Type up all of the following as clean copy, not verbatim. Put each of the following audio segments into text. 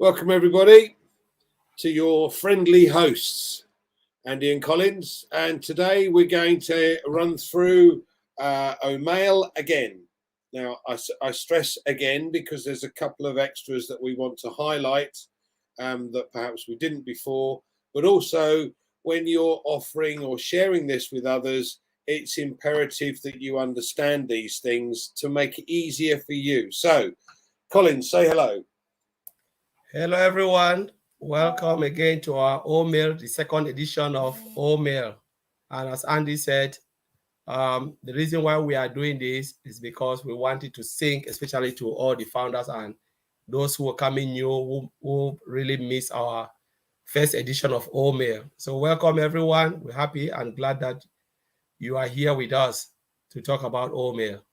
Welcome everybody to your friendly hosts, Andy and Collins, and today we're going to run through O-Mail again. Now I stress again because there's a couple of extras that we want to highlight that perhaps we didn't before, but also when you're offering or sharing this with others, it's imperative that you understand these things to make it easier for you. So, Collins, say hello. Hello, everyone. Welcome again to our O-Mail, the second edition of O-Mail. And as Andy said, the reason why we are doing this is because we wanted to sync, especially to all the founders and those who are coming new, who really miss our first edition of O-Mail. So welcome, everyone. We're happy and glad that you are here with us to talk about O-Mail.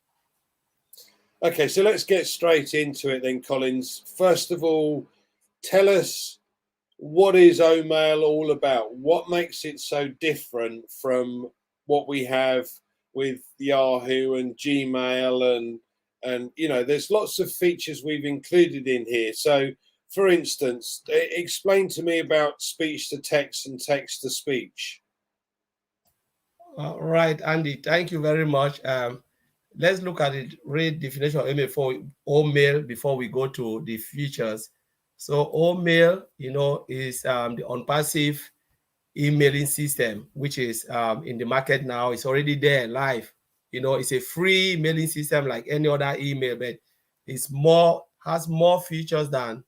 Okay, so let's get straight into it then, Collins. First of all, tell us, what is O-Mail all about? What makes it so different from what we have with Yahoo and Gmail and you know, there's lots of features we've included in here. So, for instance, explain to me about speech to text and text to speech. All right, Andy, thank you very much. Let's look at the real definition of email for O-Mail before we go to the features. So O-Mail, is the OnPassive emailing system, which is in the market now. It's already there live. It's a free mailing system like any other email, but has more features than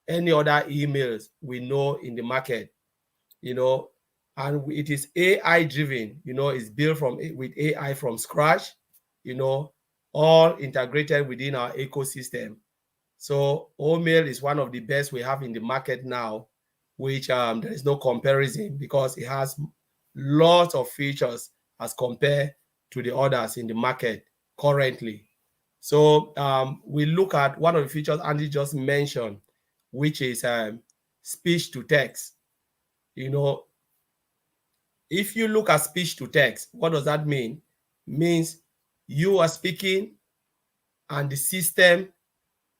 any other emails we know in the market. And it is AI driven. It's built with AI from scratch. All integrated within our ecosystem. So O-Mail is one of the best we have in the market now, which there is no comparison because it has lots of features as compared to the others in the market currently. So we look at one of the features Andy just mentioned, which is speech to text. If you look at speech to text, what does that mean? It means you are speaking and the system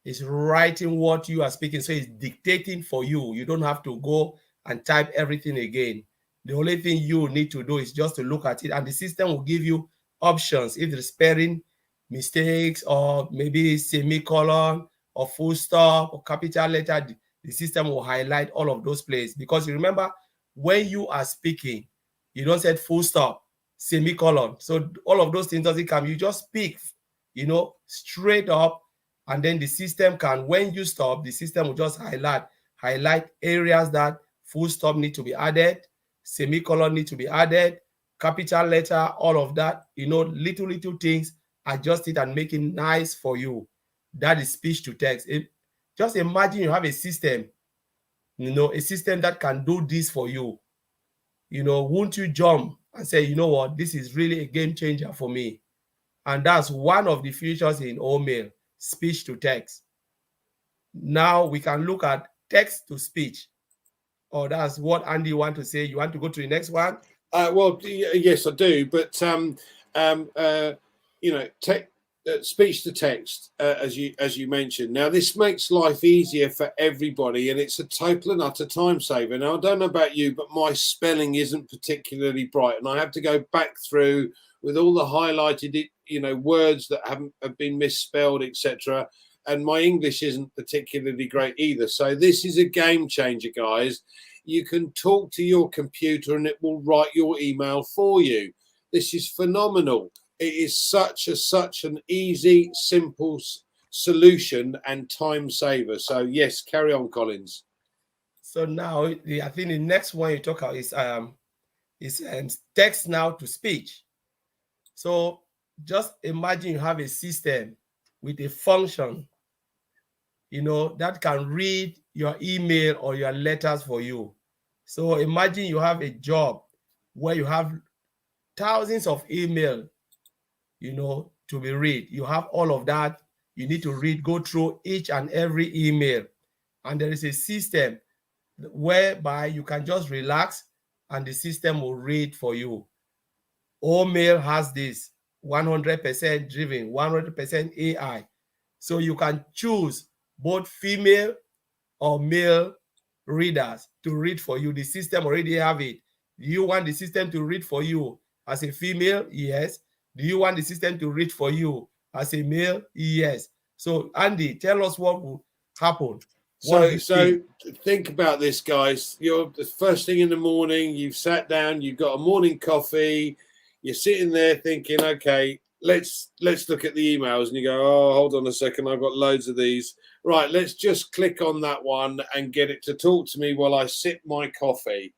is writing what you are speaking. So it's dictating for you. You don't have to go and type everything again. The only thing you need to do is just to look at it, and the system will give you options. If there's spelling mistakes or maybe semicolon or full stop or capital letter, the system will highlight all of those places. Because you remember, when you are speaking, you don't say full stop, semicolon. So all of those things doesn't come. You just speak, straight up. And then the system can, when you stop, the system will just highlight areas that full stop need to be added, semicolon need to be added, capital letter, all of that, little things, adjust it and make it nice for you. That is speech to text. Just imagine you have a system, a system that can do this for you. Won't you jump and say, you know what, this is really a game changer for me? And that's one of the features in O-Mail, speech to text. Now we can look at text to speech. Oh, that's what Andy want to say. You want to go to the next one? Well, yes, I do. But speech to text, as you mentioned. Now, this makes life easier for everybody, and it's a total and utter time saver. Now, I don't know about you, but my spelling isn't particularly bright, and I have to go back through with all the highlighted, words that have been misspelled, etc. And my English isn't particularly great either. So this is a game changer, guys. You can talk to your computer and it will write your email for you. This is phenomenal. It is such an easy, simple solution and time saver. So yes, carry on, Collins. So now I think the next one you talk about is text now to speech. So just imagine you have a system with a function, that can read your email or your letters for you. So imagine you have a job where you have thousands of email, to be read. You have all of that. You need to go through each and every email. And there is a system whereby you can just relax and the system will read for you. O-Mail has this 100% driven, 100% AI. So you can choose both female or male readers to read for you? The system already have it. Do you want the system to read for you as a female? Yes. Do you want the system to read for you as a male? Yes. So Andy, tell us what will happen. So think about this, guys. You're the first thing in the morning, you've sat down, you've got a morning coffee, you're sitting there thinking, okay, let's look at the emails, and you go, oh, hold on a second, I've got loads of these. Right, let's just click on that one and get it to talk to me while I sip my coffee.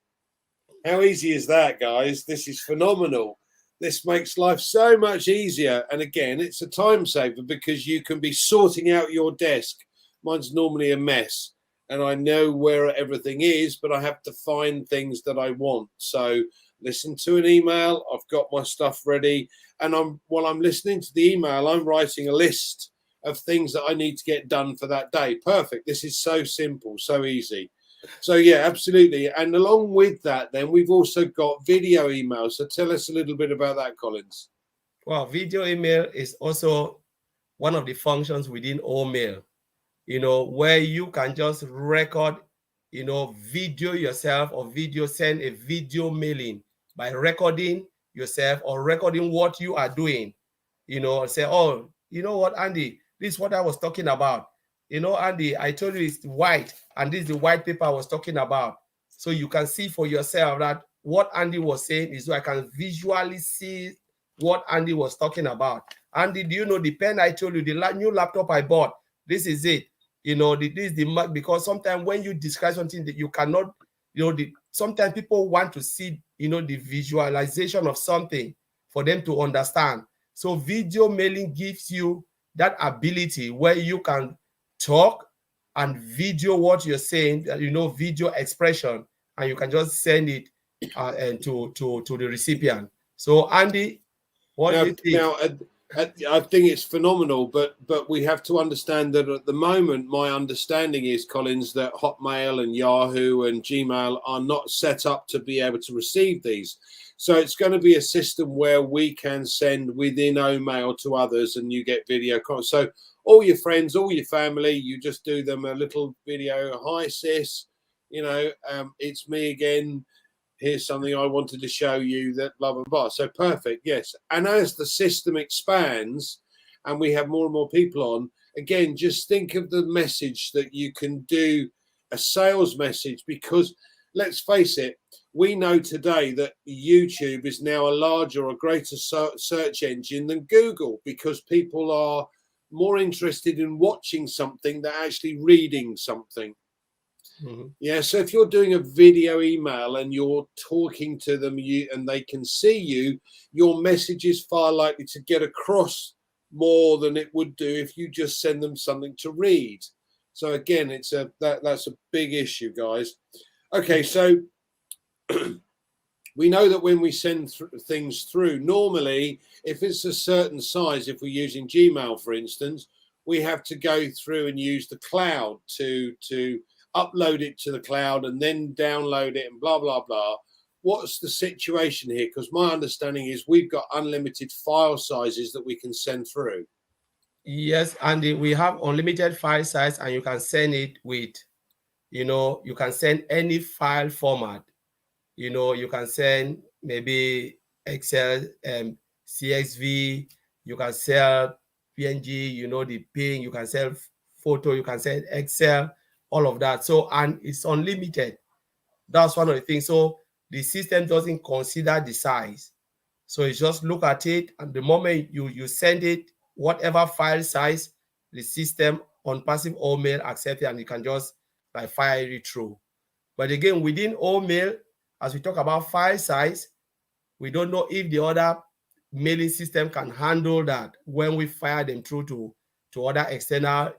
How easy is that, guys? This is phenomenal. This makes life so much easier. And again, it's a time saver because you can be sorting out your desk. Mine's normally a mess and I know where everything is, but I have to find things that I want. So listen to an email, I've got my stuff ready. And while I'm listening to the email, I'm writing a list of things that I need to get done for that day. Perfect. This is so simple, so easy. So yeah, absolutely. And along with that, then we've also got video emails. So tell us a little bit about that, Collins. Well, video email is also one of the functions within O-Mail, where you can just record, video yourself or send a video mailing by recording yourself or recording what you are doing, say, oh, you know what, Andy, this is what I was talking about. Andy, I told you it's white, and this is the white paper I was talking about. So you can see for yourself that what Andy was saying is, so I can visually see what Andy was talking about. Andy, do you know the pen I told you, the new laptop I bought? This is it. This is the mark, because sometimes when you describe something that you cannot, sometimes people want to see, the visualization of something for them to understand. So video mailing gives you that ability where you can talk and video what you're saying, video expression, and you can just send it and to the recipient. So Andy, what do you think? Now, I think it's phenomenal, but we have to understand that at the moment, my understanding is, Collins, that Hotmail and Yahoo and Gmail are not set up to be able to receive these. So it's going to be a system where we can send within O-Mail to others and you get video calls. So all your friends, all your family, you just do them a little video. Hi, sis, it's me again. Here's something I wanted to show you, that blah, blah, blah. So perfect, yes. And as the system expands and we have more and more people on, again, just think of the message that you can do, a sales message, because let's face it, we know today that YouTube is now a larger or greater search engine than Google, because people are more interested in watching something than actually reading something. Mm-hmm. Yeah, so if you're doing a video email and you're talking to them and they can see you, your message is far likely to get across more than it would do if you just send them something to read. So again, that's a big issue, guys. Okay, so we know that when we send things through, normally, if it's a certain size, if we're using Gmail, for instance, we have to go through and use the cloud to upload it to the cloud and then download it and blah, blah, blah. What's the situation here? Because my understanding is we've got unlimited file sizes that we can send through. Yes, Andy, we have unlimited file size, and you can send it with, you can send any file format. You can send maybe Excel, CSV, you can sell PNG, the PNG, you can sell photo, you can send Excel, all of that. So, and it's unlimited. That's one of the things. So the system doesn't consider the size. So you just look at it, and the moment you send it, whatever file size, the system OnPassive O-Mail accepts it, and you can just fire it through. But again, within O-Mail, as we talk about file size, we don't know if the other mailing system can handle that when we fire them through to other external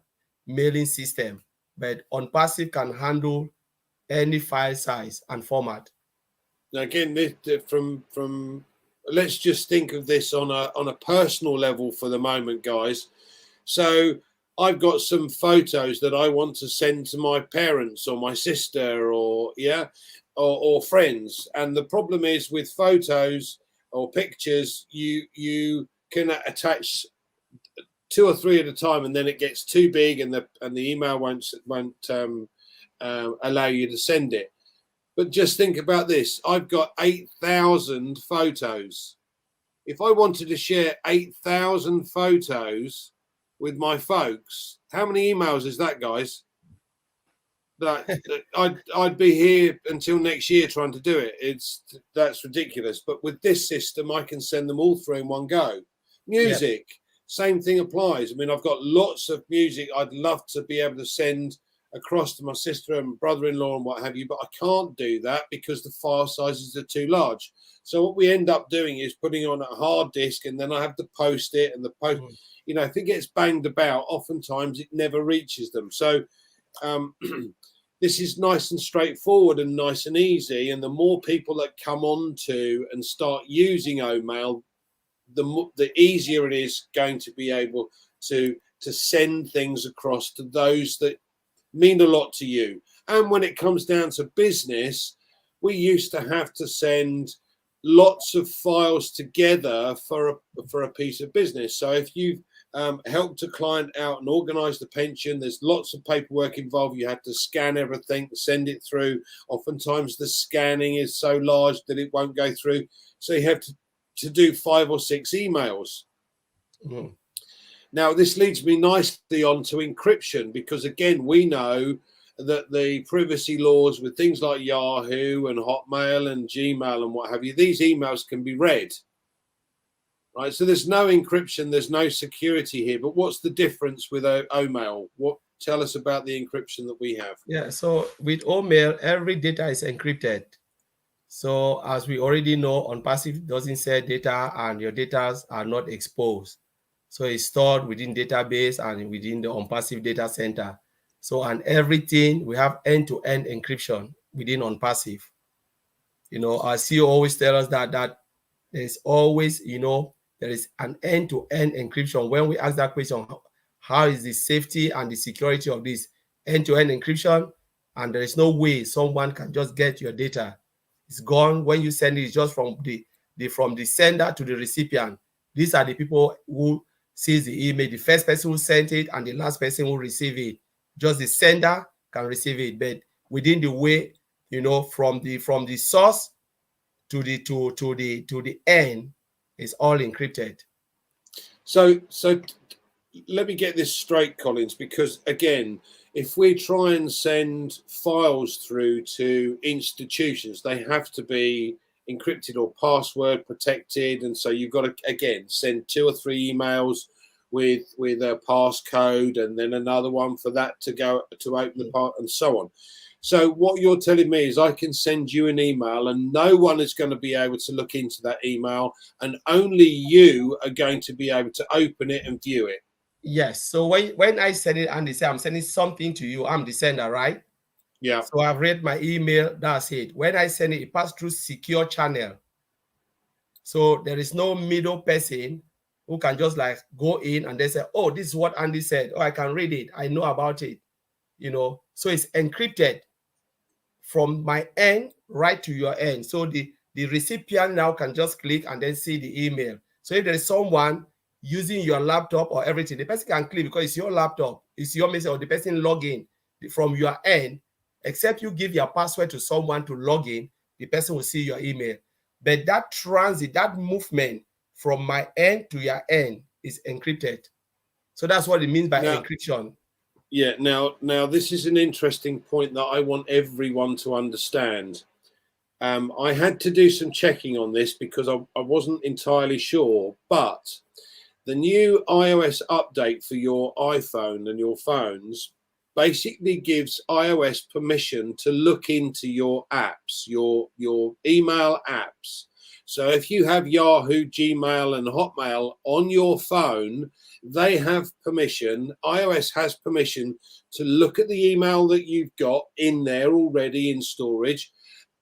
mailing system. But OnPassive can handle any file size and format. Now again, from let's just think of this on a personal level for the moment, guys. So I've got some photos that I want to send to my parents or my sister or friends. And the problem is with photos or pictures, you can attach 2 or 3 at a time, and then it gets too big and the email won't allow you to send it. But just think about this. I've got 8,000 photos. If I wanted to share 8,000 photos with my folks, how many emails is that, guys? That I'd be here until next year trying to do it. That's ridiculous. But with this system, I can send them all through in one go. Music, same thing applies. I mean, I've got lots of music I'd love to be able to send across to my sister and brother-in-law and what have you, but I can't do that because the file sizes are too large. So what we end up doing is putting on a hard disk, and then I have to post it, and the post, you know, if it gets banged about, oftentimes it never reaches them. So this is nice and straightforward and nice and easy. And the more people that come on to and start using O-Mail, the easier it is going to be able to send things across to those that mean a lot to you. And when it comes down to business, we used to have to send lots of files together for a piece of business. So if you've helped a client out and organize the pension, there's lots of paperwork involved. You have to scan everything, send it through. Oftentimes the scanning is so large that it won't go through. So you have to do 5 or 6 emails. Now, this leads me nicely on to encryption, because again, we know that the privacy laws with things like Yahoo and Hotmail and Gmail and what have you, these emails can be read. Right, so there's no encryption, there's no security here. But what's the difference with O-Mail? Tell us about the encryption that we have. Yeah, so with O-Mail, every data is encrypted. So as we already know, OnPassive doesn't share data, and your data are not exposed. So it's stored within database and within the OnPassive data center. So, and everything, we have end-to-end encryption within OnPassive. You know, our CEO always tells us that there's always, you know, there is an end-to-end encryption. When we ask that question, how is the safety and the security of this end-to-end encryption? And there is no way someone can just get your data. It's gone. When you send it, it's just from the sender to the recipient. These are the people who sees the email, the first person who sent it and the last person who receive it. Just the sender can receive it, but within the way, you know, from the source to the end is all encrypted. So let me get this straight, Collins, because again, if we try and send files through to institutions, they have to be encrypted or password protected, and so you've got to again send 2 or 3 emails with a passcode, and then another one for that to go to open the part, and so on. So what you're telling me is I can send you an email and no one is going to be able to look into that email, and only you are going to be able to open it and view it. Yes. So when I send it and they say I'm sending something to you, I'm the sender, right? Yeah. So I've read my email, that's it. When I send it, it passes through secure channel. So there is no middle person who can just like go in and they say, oh, this is what Andy said. Oh, I can read it. I know about it. You know, so it's encrypted from my end right to your end. So the recipient now can just click and then see the email. So if there is someone using your laptop or everything, the person can click because it's your laptop, it's your message, or the person log in from your end. Except you give your password to someone to log in, the person will see your email. But that transit, that movement from my end to your end is encrypted. So that's what it means by encryption. Yeah, now this is an interesting point that I want everyone to understand. I had to do some checking on this because I wasn't entirely sure, but the new iOS update for your iPhone and your phones basically gives iOS permission to look into your apps, your email apps. So if you have Yahoo, Gmail and Hotmail on your phone, they have permission, iOS has permission to look at the email that you've got in there already in storage,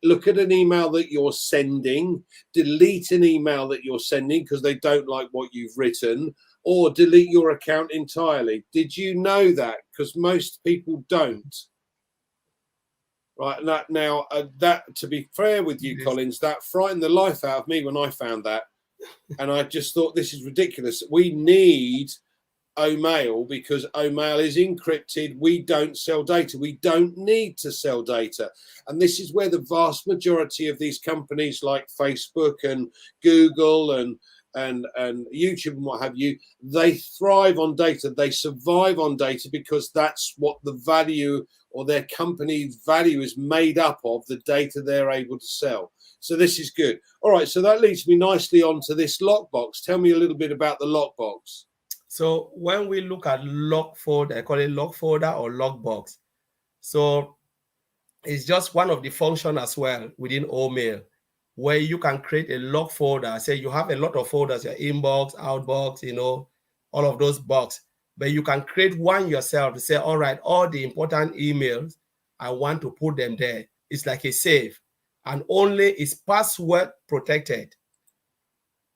look at an email that you're sending, delete an email that you're sending because they don't like what you've written, or delete your account entirely. Did you know that? Because most people don't. Right now, that to be fair with you, Collins, that frightened the life out of me when I found that, and I just thought this is ridiculous. We need O-Mail, because O-Mail is encrypted. We don't sell data. We don't need to sell data. And this is where the vast majority of these companies like Facebook and Google and YouTube and what have you, they thrive on data. They survive on data because that's what the value or their company's value is made up of, the data they're able to sell. So this is good. All right, so that leads me nicely onto this lockbox. Tell me a little bit about the lockbox. So when we look at log folder, I call it log folder or logbox. So it's just one of the functions as well within O-Mail, where you can create a log folder. Say you have a lot of folders, your inbox, outbox, you know, all of those boxes. But you can create one yourself to say, all right, all the important emails, I want to put them there. It's like a save, and only it's password protected.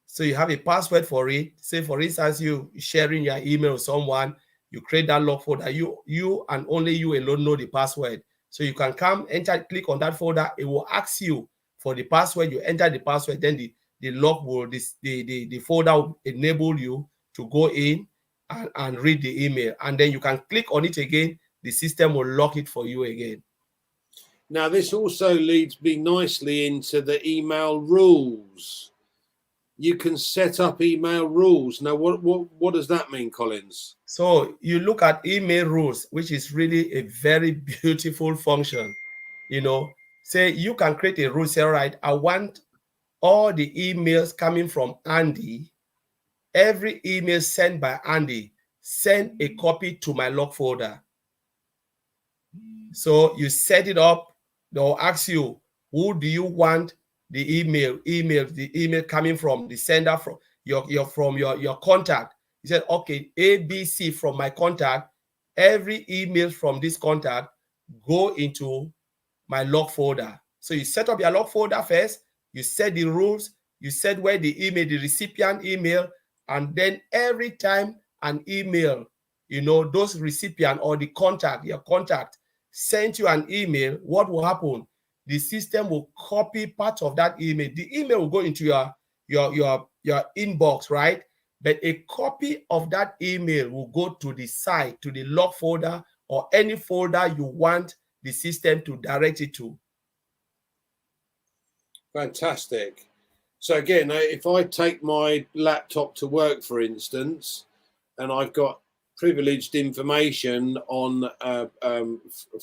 So you have a password for it. Say, for instance, you sharing your email with someone, you create that log folder. You and only you alone know the password. So you can come, enter, click on that folder. It will ask you for the password. You enter the password, then the log will, the folder will enable you to go in and read the email. And then you can click on it again. The system will lock it for you again. Now, this also leads me nicely into the email rules. You can set up email rules. Now, what does that mean, Collins? So you look at email rules, which is really a very beautiful function. You know, say you can create a rule, say, all right, I want all the emails coming from Andy, every email sent by Andy, send a copy to my log folder. So you set it up, they'll ask you, who do you want the email coming from, the sender, from your contact. You said, okay, ABC from my contact, every email from this contact go into my log folder. So you set up your log folder first, you set the rules, you set where the email, the recipient email, and then every time an email, you know, those recipient or the contact, your contact sent you an email, what will happen? The system will copy part of that email. The email will go into your inbox, right? But a copy of that email will go to the site, to the log folder, or any folder you want the system to direct it to. Fantastic. So again, if I take my laptop to work, for instance, and I've got privileged information on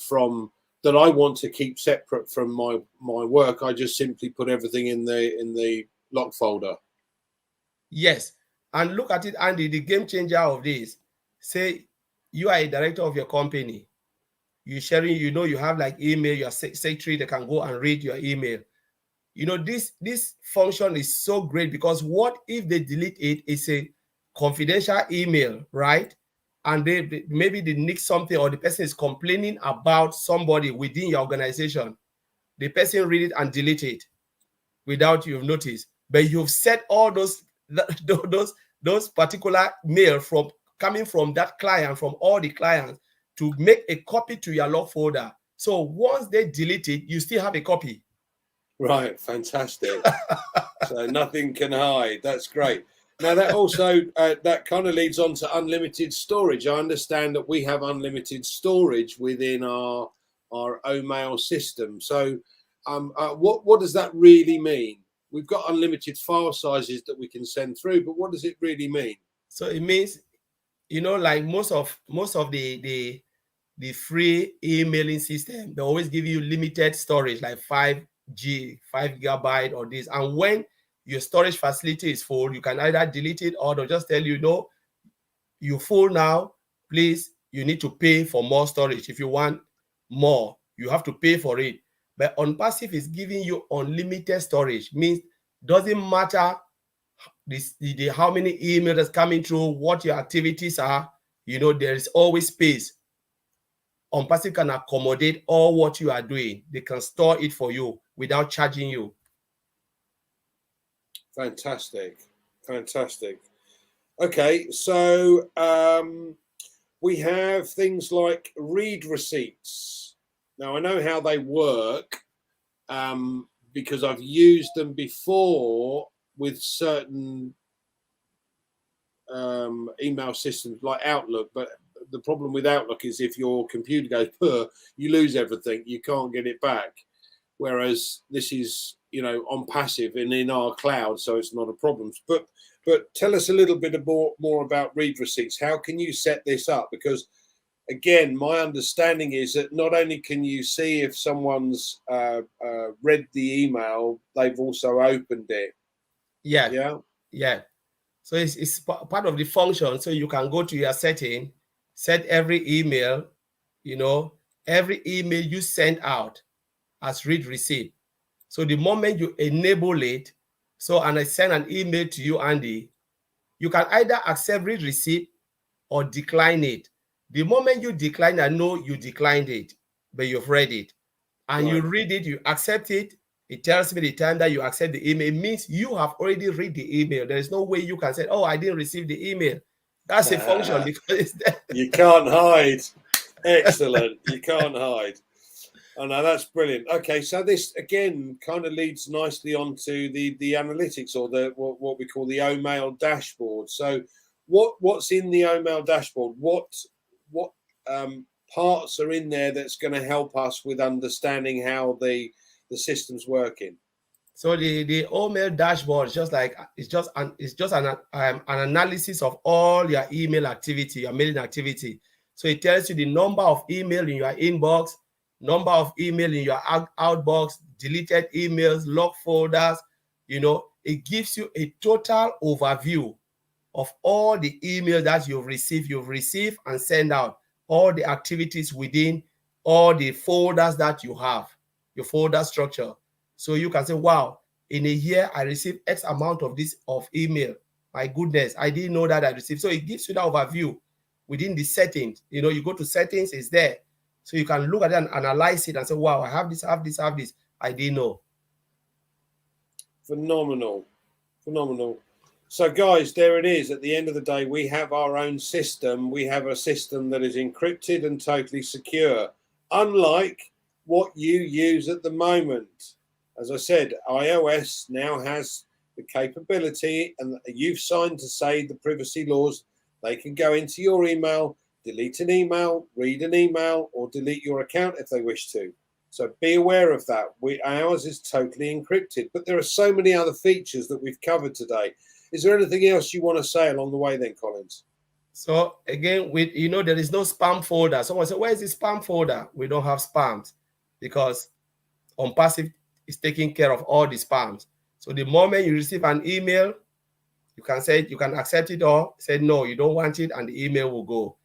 from that I want to keep separate from my work, I just simply put everything in the lock folder. Yes, and look at it, Andy, the game changer of this. Say you are a director of your company, you're sharing, you know, you have like email, your secretary, they can go and read your email. You know, this function is so great because what if they delete it? It's a confidential email, right? And they maybe they nick something, or the person is complaining about somebody within your organization. The person read it and delete it without you've noticed. But you've set all those particular mail from coming from that client, from all the clients, to make a copy to your log folder. So once they delete it, you still have a copy. Right, fantastic. So nothing can hide. That's great. Now that also that kind of leads on to unlimited storage. I understand that we have unlimited storage within our O-Mail system. So what does that really mean? We've got unlimited file sizes that we can send through, but what does it really mean? So it means, you know, like most of the free emailing system, they always give you limited storage, like 5 GB or this. And when your storage facility is full, you can either delete it, or they'll just tell you, no, you're full now, please, you need to pay for more storage. If you want more, you have to pay for it. But OnPassive is giving you unlimited storage. Means doesn't matter how many emails that's coming through, what your activities are, you know, there is always space. OnPassive can accommodate all what you are doing. They can store it for you without charging you. Fantastic. Fantastic. Okay, so we have things like read receipts. Now, I know how they work because I've used them before with certain email systems like Outlook, but the problem with Outlook is if your computer goes poor, you lose everything. You can't get it back. Whereas this is, you know, OnPassive and in our cloud, so it's not a problem. But tell us a little bit more about read receipts. How can you set this up? Because again, my understanding is that not only can you see if someone's read the email, they've also opened it. Yeah. So it's part of the function. So you can go to your setting, set every email, you know, every email you send out as read receipt. So the moment you enable it, and I send an email to you, Andy, you can either accept read receipt or decline it. The moment you decline, I know you declined it, but you've read it. And Right. You read it, you accept it. It tells me the time that you accept the email. It means you have already read the email. There is no way you can say, oh, I didn't receive the email. That's a function because it's there. You can't hide. Excellent. You can't hide. Oh, no, that's brilliant. Okay, so this again kind of leads nicely onto the analytics, or the what we call the O-Mail dashboard. So what's in the O-Mail dashboard? What parts are in there that's going to help us with understanding how the system's working? So the O-Mail dashboard is just an analysis of all your email activity, your mailing activity. So it tells you the number of email in your inbox, number of email in your outbox, deleted emails, locked folders. You know, it gives you a total overview of all the emails that you've received and send out, all the activities within all the folders that you have, your folder structure. So you can say, wow, in a year, I received X amount of email. My goodness, I didn't know that I received. So it gives you that overview within the settings. You know, you go to settings, it's there. So you can look at it and analyze it and say, wow, I have this. I didn't know. Phenomenal. So guys, there it is. At the end of the day, we have our own system. We have a system that is encrypted and totally secure, unlike what you use at the moment. As I said, iOS now has the capability, and you've signed to say the privacy laws. They can go into your email, delete an email, read an email, or delete your account if they wish to. So be aware of that. Ours is totally encrypted, but there are so many other features that we've covered today. Is there anything else you want to say along the way then, Collins? So again, there is no spam folder. Someone said, where is the spam folder? We don't have spams because OnPassive is taking care of all the spams. So the moment you receive an email, you can accept it or say, no, you don't want it, and the email will go.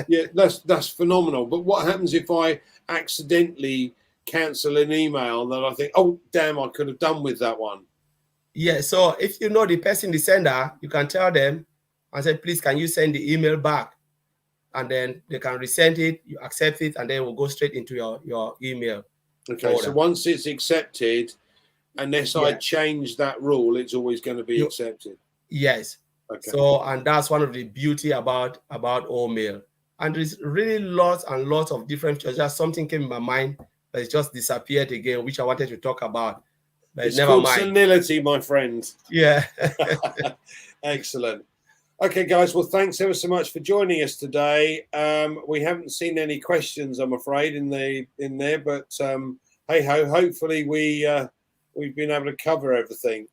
Yeah, that's phenomenal. But what happens if I accidentally cancel an email that I think, oh, damn, I could have done with that one? Yeah, so if you know the person, the sender, you can tell them and say, please, can you send the email back? And then they can resend it, you accept it, and then it will go straight into your email. Okay, folder. So once it's accepted, unless I change that rule, it's always going to be accepted. Yes. Okay. So, and that's one of the beauty about O-Mail. And there's really lots and lots of different features. Just something came in my mind, but it just disappeared again, which I wanted to talk about. But it's called senility, my friend. Yeah. Excellent. Okay, guys. Well, thanks ever so much for joining us today. We haven't seen any questions, I'm afraid, in there, but hey ho. Hopefully, we've been able to cover everything.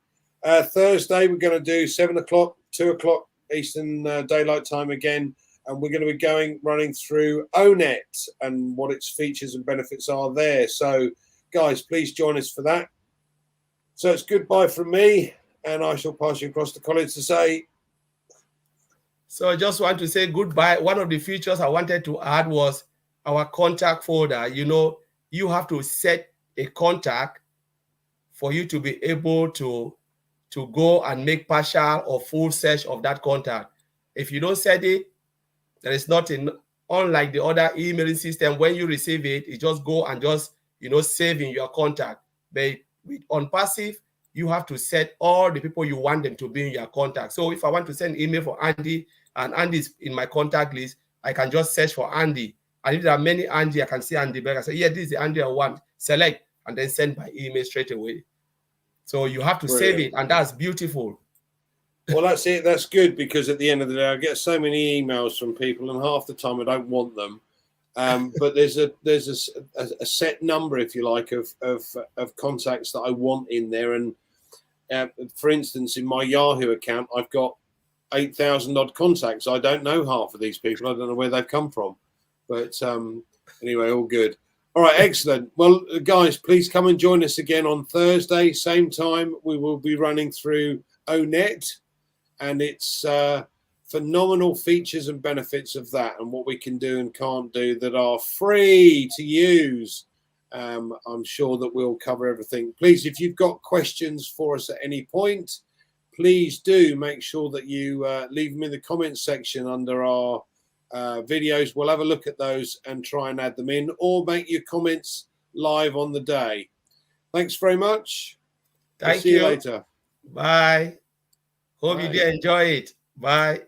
Thursday, we're going to do 7 o'clock, 2 o'clock Eastern Daylight Time again, and we're going to be running through O-Net and what its features and benefits are there. So, guys, please join us for that. So it's goodbye from me, and I shall pass you across to Collins to say. So I just want to say goodbye. One of the features I wanted to add was our contact folder. You know, you have to set a contact for you to be able to go and make partial or full search of that contact. If you don't set it, there is nothing. Unlike the other emailing system, when you receive it, it just go and just, save in your contact. But with OnPassive, you have to set all the people you want them to be in your contact. So if I want to send email for Andy, and Andy's in my contact list, I can just search for Andy. And if there are many Andy, I can see Andy back. I say, yeah, this is the Andy I want. Select and then send by email straight away. So you have to save it, and that's beautiful. Well, that's it. That's good, because at the end of the day, I get so many emails from people, and half the time I don't want them. But there's a set number, if you like, of contacts that I want in there. And for instance, in my Yahoo account, I've got 8,000 odd contacts. I don't know half of these people. I don't know where they've come from. But anyway, all good. All right, excellent. Well, guys, please come and join us again on Thursday, same time. We will be running through O-Net, and its phenomenal features and benefits of that, and what we can do and can't do that are free to use. I'm sure that we'll cover everything. Please, if you've got questions for us at any point, please do make sure that you leave them in the comments section under our videos. We'll have a look at those and try and add them in, or make your comments live on the day. Thanks very much. Thank See you later. Bye. Hope Bye. you did enjoy it. Bye.